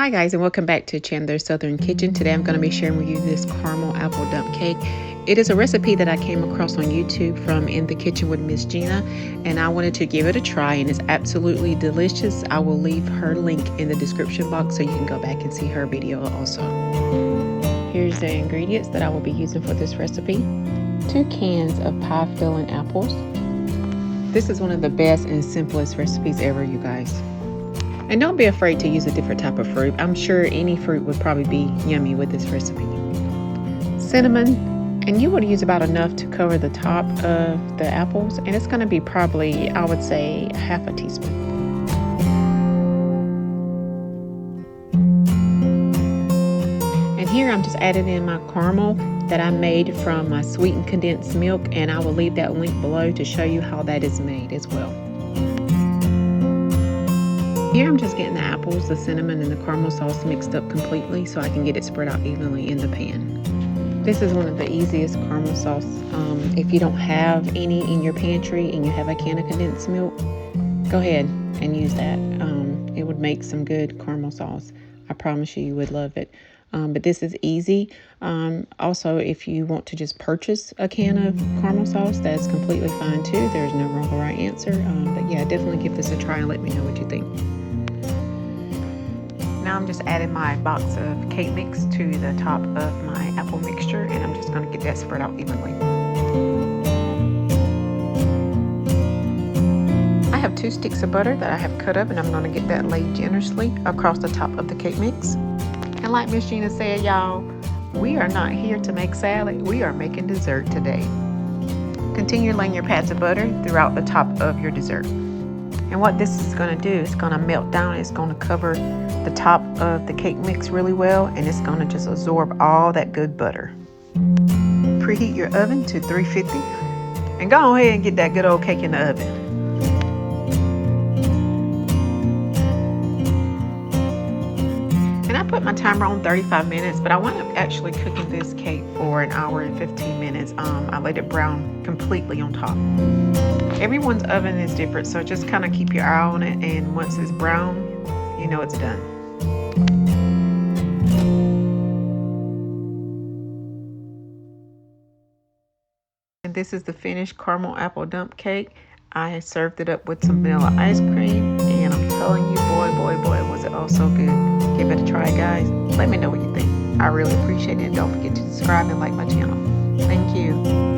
Hi guys, and welcome back to Chandler's Southern Kitchen. Today I'm going to be sharing with you this caramel apple dump cake. It is a recipe that I came across on YouTube from In the Kitchen with Miss Gina, and I wanted to give it a try, and it's absolutely delicious. I will leave her link in the description box so you can go back and see her video also. Here's the ingredients that I will be using for this recipe. 2 cans of pie filling apples. This is one of the best and simplest recipes ever, you guys. And don't be afraid to use a different type of fruit. I'm sure any fruit would probably be yummy with this recipe. Cinnamon, and you would use about enough to cover the top of the apples, and it's going to be probably, I would say, half a teaspoon. And here I'm just adding in my caramel that I made from my sweetened condensed milk, and I will leave that link below to show you how that is made as well. Here I'm just getting the apples, the cinnamon, and the caramel sauce mixed up completely so I can get it spread out evenly in the pan. This is one of the easiest caramel sauce. If you don't have any in your pantry and you have a can of condensed milk, go ahead and use that. It would make some good caramel sauce. I promise you, you would love it. But this is easy. Also, if you want to just purchase a can of caramel sauce, that's completely fine too. There's no wrong or right answer. But yeah, definitely give this a try and let me know what you think. Now I'm just adding my box of cake mix to the top of my apple mixture, and I'm just going to get that spread out evenly. I have 2 sticks of butter that I have cut up, and I'm going to get that laid generously across the top of the cake mix. And like Miss Gina said, y'all, we are not here to make salad. We are making dessert today. Continue laying your pads of butter throughout the top of your dessert. And what this is going to do, it's going to melt down. It's going to cover the top of the cake mix really well, and it's going to just absorb all that good butter. Preheat your oven to 350 and go ahead and get that good old cake in the oven. And I put my timer on 35 minutes, but I wound up actually cooking this cake for 1 hour and 15 minutes. I let it brown completely on top. Everyone's oven is different, so just kind of keep your eye on it, and once it's brown, you know it's done. And this is the finished caramel apple dump cake. I served it up with some vanilla ice cream, and I'm telling you, boy, was it oh so good. Give it a try, guys. Let me know what you think. I really appreciate it, and don't forget to subscribe and like my channel. Thank you.